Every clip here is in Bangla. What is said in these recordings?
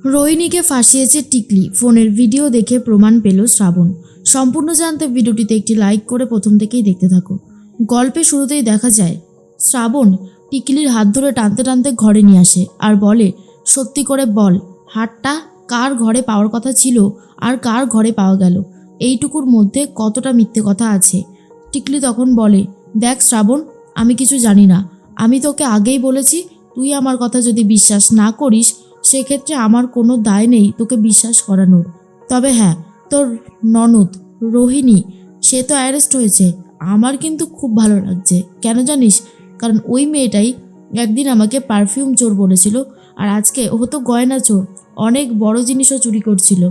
রোহিণীকে ফাঁসিয়েছে টিকলি, ফোনের ভিডিও দেখে প্রমাণ পেল শ্রাবণ। সম্পূর্ণ জানতে ভিডিওটিতে একটি লাইক করে প্রথম থেকেই দেখতে থাকো। গল্পে শুরুতেই দেখা যায় শ্রাবণ টিকলির হাত ধরে টানতে টানতে ঘরে নিয়ে আসে আর বলে, সত্যি করে বল, হাতটা কার ঘরে পাওয়ার কথা ছিল আর কার ঘরে পাওয়া গেল? এইটুকুর মধ্যে কতটা মিথ্যে কথা আছে? টিকলি তখন বলে, দেখ শ্রাবণ, আমি কিছু জানি না। আমি তোকে আগেই বলেছি, তুই আমার কথা যদি বিশ্বাস না করিস সেক্ষেত্রে আমার কোনো দায় নেই তোকে বিশ্বাস করানোর। তবে হ্যাঁ, তোর ননদ রোহিণী, সে তো অ্যারেস্ট হয়েছে। আমার কিন্তু খুব ভালো লাগছে, কেন জানিস? কারণ ওই মেয়েটাই একদিন আমাকে পারফিউম চোর বলেছিল, আর আজকে ও তো গয়না চোর, অনেক বড় জিনিসও চুরি করছিল।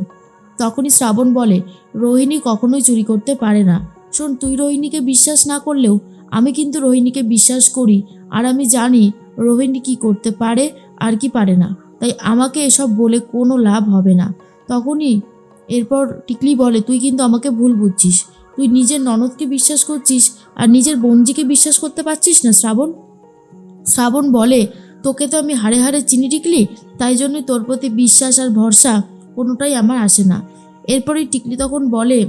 তখনই শ্রাবণ বলে, রোহিণী কখনোই চুরি করতে পারে না। শোন, তুই রোহিণীকে বিশ্বাস না করলেও আমি কিন্তু রোহিণীকে বিশ্বাস করি, আর আমি জানি রোহিণী কি করতে পারে আর কি পারে না। তাই আমাকে এসব বলে কোনো লাভ হবে না। তখনই এরপর টিকলি বলে, তুই কিন্তু আমাকে ভুল বুঝছিস। তুই নিজের ননদকে বিশ্বাস করছিস আর নিজের বোনজিকে বিশ্বাস করতে পারছিস না শ্রাবণ। শ্রাবণ বলে, তোকে তো আমি হাড়ে হাড়ে চিনি টিকলি, তাই জন্যই তোর প্রতি বিশ্বাস আর ভরসা কোনোটাই আমার আসে না। এরপরেই টিকলি তখন বলে,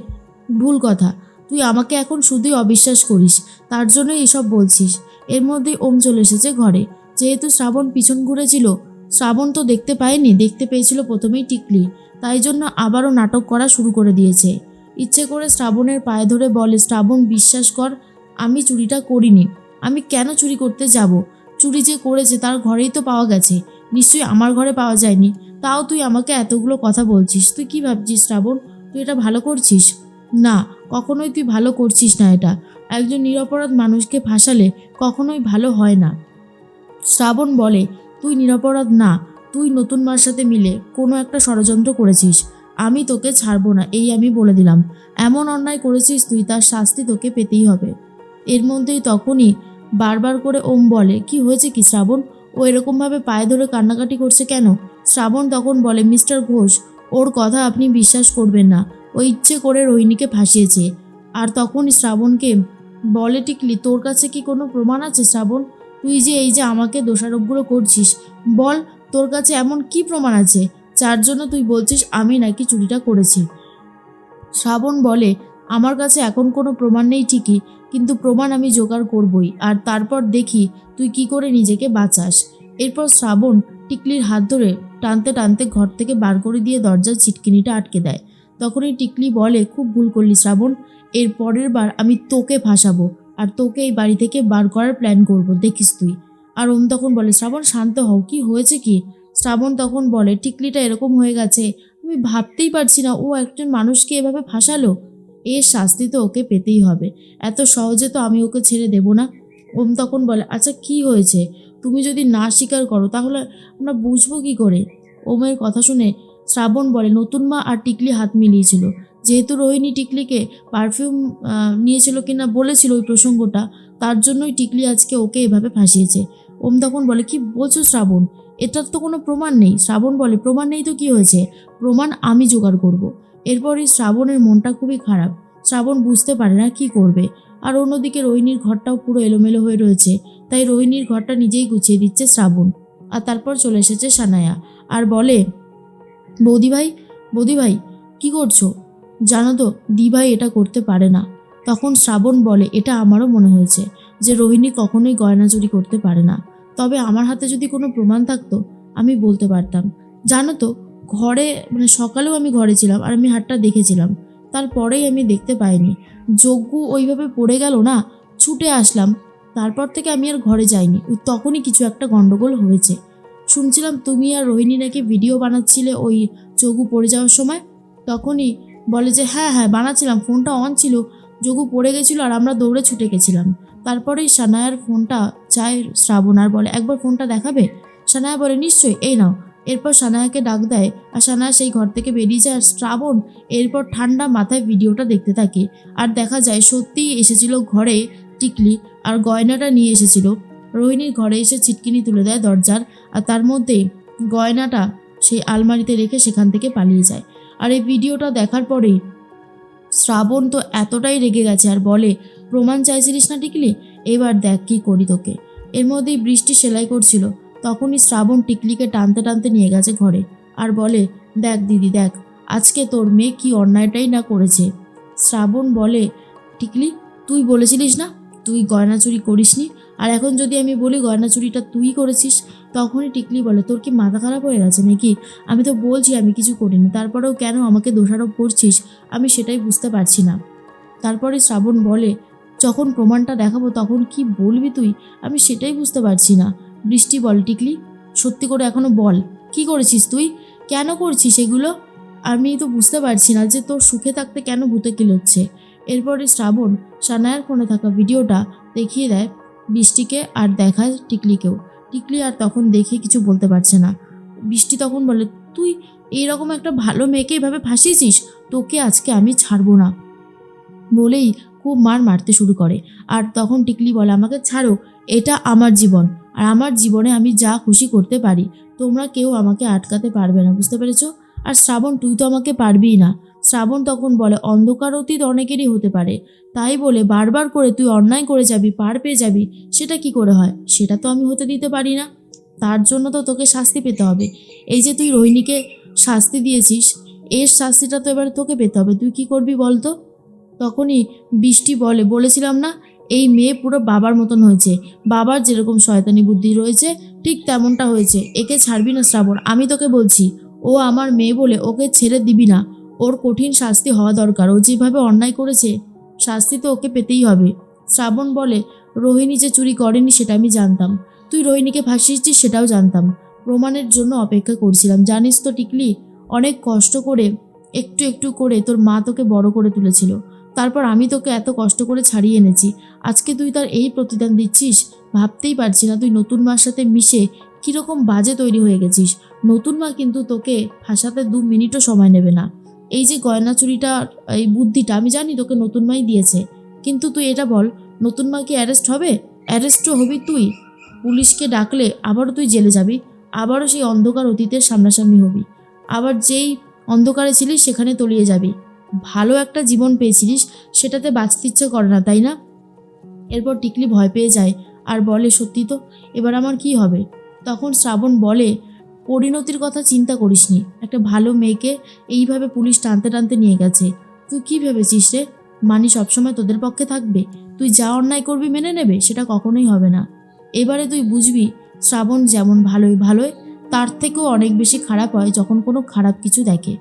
ভুল কথা, তুই আমাকে এখন শুধুই অবিশ্বাস করিস, তার জন্যই এসব বলছিস। এর মধ্যেই ওম চলে এসেছে ঘরে। যেহেতু শ্রাবণ পিছন ঘুরেছিল, শ্রাবণ তো দেখতে পায়নি, দেখতে পেয়েছিল প্রথমেই টিকলি, তাই জন্য আবারও নাটক করা শুরু করে দিয়েছে। ইচ্ছে করে শ্রাবণের পায়ে ধরে বলে, শ্রাবণ বিশ্বাস কর, আমি চুরিটা করিনি। আমি কেন চুরি করতে যাব? চুরি যে করেছে তার ঘরেই তো পাওয়া গেছে, নিশ্চয়ই আমার ঘরে পাওয়া যায়নি। তাও তুই আমাকে এতগুলো কথা বলছিস, তুই কি ভাবছিস শ্রাবণ? তুই এটা ভালো করছিস না, কখনোই তুই ভালো করছিস না এটা। একজন নিরপরাধ মানুষকে ফাঁসালে কখনোই ভালো হয় না। শ্রাবণ বলে, তুই নিরপরাধ না, তুই নতুন মার সাথে মিলে কোনো একটা ষড়যন্ত্র করেছিস। আমি তোকে ছাড়বো না, এই আমি বলে দিলাম। এমন অন্যায় করেছিস তুই, তার শাস্তি তোকে পেতেই হবে। এর মধ্যেই তখনই বারবার করে ওম বলে, কি হয়েছে কি শ্রাবণ? ও এরকমভাবে পায়ে ধরে কান্নাকাটি করছে কেন? শ্রাবণ তখন বলে, মিস্টার ঘোষ, ওর কথা আপনি বিশ্বাস করবেন না। ও ইচ্ছে করে রোহিণীকে ফাঁসিয়েছে। আর তখনই শ্রাবণকে বলে টিকলি, তোর কাছে কি কোনো প্রমাণ আছে শ্রাবণ? তুই যে এই যে আমাকে দোষারোপগুলো করছিস, বল, তোর কাছে এমন কি প্রমাণ আছে যার জন্য তুই বলছিস আমি নাকি চুরিটা করেছি? শ্রাবণ বলে, আমার কাছে এখন কোনো প্রমাণ নেই ঠিকই, কিন্তু প্রমাণ আমি জোগাড় করবই, আর তারপর দেখি তুই কি করে নিজেকে বাঁচাস। এরপর শ্রাবণ টিকলির হাত ধরে টানতে টানতে ঘর থেকে বার করে দিয়ে দরজার ছিটকিনিটা আটকে দেয়। তখনই টিকলি বলে, খুব ভুল করলি শ্রাবণ, এর পরের বার আমি তোকে ফাঁসাবো আর তোকে এই বাড়ি থেকে বার করার প্ল্যান করব, দেখিস তুই। আর ওম তখন বলে, শ্রাবণ শান্ত হও, কি হয়েছে কি? শ্রাবণ তখন বলে, টিকলিটা এরকম হয়ে গেছে, আমি ভাবতেই পারছি না ও একজন মানুষকে এভাবে ফাঁসালো। এর শাস্তি তো ওকে পেতেই হবে, এত সহজে তো আমি ওকে ছেড়ে দেব না। ওম তখন বলে, আচ্ছা কি হয়েছে? তুমি যদি না স্বীকার করো তাহলে আমরা বুঝবো কি করে? ওমের কথা শুনে শ্রাবণ বলে, নতুন মা আর টিকলি হাত মিলিয়েছিল। যেহেতু রোহিণী টিকলিকে পারফিউম নিয়েছিল কিনা বলেছিল ওই প্রসঙ্গটা, তার জন্যই টিকলি আজকে ওকে এভাবে ফাঁসিয়েছে। ওম তখন বলে, কি বলছো শ্রাবণ? এটার তো কোনো প্রমাণ নেই। শ্রাবণ বলে, প্রমাণ নেই তো কি হয়েছে, প্রমাণ আমি জোগাড় করব। এরপরই শ্রাবণের মনটা খুবই খারাপ। শ্রাবণ বুঝতে পারে না কি করবে। আর অন্যদিকে রোহিণীর ঘরটাও পুরো এলোমেলো হয়ে রয়েছে, তাই রোহিণীর ঘরটা নিজেই গুছিয়ে দিচ্ছে শ্রাবণ। আর তারপর চলে এসেছে সানায়া আর বলে, বৌদি ভাই, বৌদি ভাই, কী করছো? জানো তো দিভাই এটা করতে পারে না। তখন শ্রাবণ বলে, এটা আমারও মনে হয়েছে যে রোহিণী কখনোই গয়না চুরি করতে পারে না। তবে আমার হাতে যদি কোনো প্রমাণ থাকতো আমি বলতে পারতাম। জানো তো, ঘরে সকালেও আমি ঘরে ছিলাম আর আমি হাতটা দেখেছিলাম, তারপরেই আমি দেখতে পাইনি। যজ্ঞ ওইভাবে পড়ে গেল না, ছুটে আসলাম, তারপর থেকে আমি আর ঘরে যাইনি। ওই তখনই কিছু একটা গন্ডগোল হয়েছে। শুনছিলাম তুমি আর রোহিণী নাকি ভিডিও বানাচ্ছিলে ওই যোগু পড়ে যাওয়ার সময়। তখনই বলে যে হ্যাঁ হ্যাঁ বানাচ্ছিলাম, ফোনটা অন ছিল, যোগু পড়ে গেছিলো আর আমরা দৌড়ে ছুটে গেছিলাম। তারপরেই সানায়ার ফোনটা চায় শ্রাবণ আর বলে, একবার ফোনটা দেখাবে? সানায়া বলে, নিশ্চয়ই, এই নাও। এরপর সানায়াকে ডাক দেয় আর সানায়া সেই ঘর থেকে বেরিয়ে যায়। আর শ্রাবণ এরপর ঠান্ডা মাথায় ভিডিওটা দেখতে থাকে। আর দেখা যায় সত্যিই এসেছিল ঘরে টিকলি, আর গয়নাটা নিয়ে এসেছিল। রোহিণীর ঘরে এসে ছিটকিনি তুলে দেয় দরজার, আর তার মধ্যেই গয়নাটা সেই আলমারিতে রেখে সেখান থেকে পালিয়ে যায়। আর এই ভিডিওটা দেখার পরেই শ্রাবণ তো এতটাই রেগে গেছে আর বলে, প্রমাণ চাইছিলিস না টিকলি, এবার দেখ কি করি তোকে। এর মধ্যেই বৃষ্টি সেলাই করছিল। তখনই শ্রাবণ টিকলিকে টানতে টানতে নিয়ে গেছে ঘরে। আর বলে, দেখ দিদি দেখ, আজকে তোর মেয়ে কি অন্যায়টাই না করেছে। শ্রাবণ বলে, টিকলি তুই বলেছিলিস না তুই গয়না চুরি করিসনি, আর এখন যদি আমি বলি গয়না চুরিটা তুই করেছিস। তখনই টিকলি বলে, তোর কি মাথা খারাপ হয়ে গেছে নাকি? আমি তো বলছি আমি কিছু করিনি, তারপরেও কেন আমাকে দোষারোপ করছিস আমি সেটাই বুঝতে পারছি না। তারপরে শ্রাবণ বলে, যখন প্রমাণটা দেখাবো তখন কি বলবি তুই, আমি সেটাই বুঝতে পারছি না। বৃষ্টি বল, টিকলি সত্যি করে এখনো বল, কি করেছিস তুই, কেন করছিস এগুলো? আমি তো বুঝতে পারছি না যে তোর সুখে থাকতে কেন ভূতে কিল হচ্ছে। এরপরে শ্রাবণ সানায়ার ফোনে থাকা ভিডিওটা দেখিয়ে দেয় বৃষ্টিকে আর দেখায় টিকলিকেও। টিকলি আর তখন দেখে কিছু বলতে পারছে না। বৃষ্টি তখন বলে, তুই এইরকম একটা ভালো মেয়েকে এভাবে ফাঁসিয়েছিস, তোকে আজকে আমি ছাড়বো না বলেই খুব মারতে শুরু করে। আর তখন টিকলি বলে, আমাকে ছাড়ো, এটা আমার জীবন, আর আমার জীবনে আমি যা খুশি করতে পারি, তোমরা কেউ আমাকে আটকাতে পারবে না, বুঝতে পেরেছো? আর শ্রাবণ তুই তো আমাকে পারবিই না। শ্রাবণ তখন বলে, অন্ধকার অতীত অনেকেরই হতে পারে, তাই বলে বারবার করে তুই অন্যায় করে যাবি, পার পেয়ে যাবি, সেটা কি করে হয়? সেটা তো আমি হতে দিতে পারি না। তার জন্য তো তোকে শাস্তি পেতে হবে। এই যে তুই রোহিণীকে শাস্তি দিয়েছিস, এর শাস্তিটা তো এবার তোকে পেতে হবে। তুই কি করবি বল তো? তখনই বৃষ্টি বলে, বলেছিলাম না এই মেয়ে পুরো বাবার মতন হয়েছে, বাবার যেরকম শয়তানি বুদ্ধি রয়েছে ঠিক তেমনটা হয়েছে, একে ছাড়বি না শ্রাবণ, আমি তোকে বলছি। ও আমার মেয়ে বলে ওকে ছেড়ে দিবি না, ওর কঠিন শাস্তি হওয়া দরকার, ও যেভাবে অন্যায় করেছে শাস্তি তো ওকে পেতেই হবে। শ্রাবণ বলে, রোহিণী যে চুরি করেনি সেটা আমি জানতাম, তুই রোহিণীকে ফাঁসিয়েছিস সেটাও জানতাম, প্রমাণের জন্য অপেক্ষা করছিলাম। জানিস তো টিকলি, অনেক কষ্ট করে একটু একটু করে তোর মা তোকে বড় করে তুলেছিল, তারপর আমি তোকে এত কষ্ট করে ছাড়িয়ে এনেছি, আজকে তুই তার এই প্রতিদান দিচ্ছিস। ভাবতেই পারছি না তুই নতুন মার সাথে মিশে কীরকম বাজে তৈরি হয়ে গেছিস। নতুন মা কিন্তু তোকে ফাঁসাতে 2 মিনিটও সময় নেবে না। এই যে গয়না চুরিটা, এই বুদ্ধিটা আমি জানি তোকে নতুন মাই দিয়েছে, কিন্তু তুই এটা বল, নতুন মা কি অ্যারেস্ট হবে? অ্যারেস্টও হবি তুই, পুলিশকে ডাকলে আবারও তুই জেলে যাবি, আবারও সেই অন্ধকার অতীতের সামনাসামনি হবি, আবার যেই অন্ধকারে ছিলিস সেখানে তলিয়ে যাবি। ভালো একটা জীবন পেয়েছিলিস, সেটাতে বাঁচতে ইচ্ছে করে না, তাই না? এরপর টিকলি ভয় পেয়ে যায় আর বলে, সত্যি তো, এবার আমার কি হবে? তখন শ্রাবণ বলে, পরিণতির কথা চিন্তা করিসনি, একটা ভালো মেয়েকে এইভাবে পুলিশ টানতে টানতে নিয়ে গেছে, তুই কি ভেবেছিস রে মানি সবসময় তোদের পক্ষে থাকবে? তুই যা অন্যায় করবি মেনে নেবে? সেটা কখনোই হবে না। এবারে তুই বুঝবি শ্রাবণ যেমন ভালোই তার থেকেও অনেক বেশি খারাপ হয় যখন কোনো খারাপ কিছু দেখে।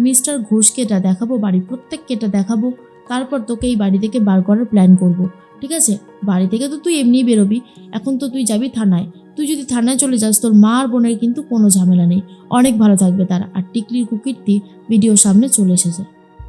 মিস্টার ঘোষকে এটা দেখাবো, বাড়ির প্রত্যেককে এটা দেখাবো, তারপর তোকে এই বাড়ি থেকে বার করার প্ল্যান করব, ঠিক আছে? বাড়ি থেকে তো তুই এমনিই বেরোবি, এখন তো তুই যাবি থানায়। তুই যদি থানায় চলে যাস তোর মা আর বোনের কিন্তু কোনো ঝামেলা নেই, অনেক ভালো থাকবে তারা। আর টিকলির কুকীর্তি ভিডিওর সামনে চলে এসেছে।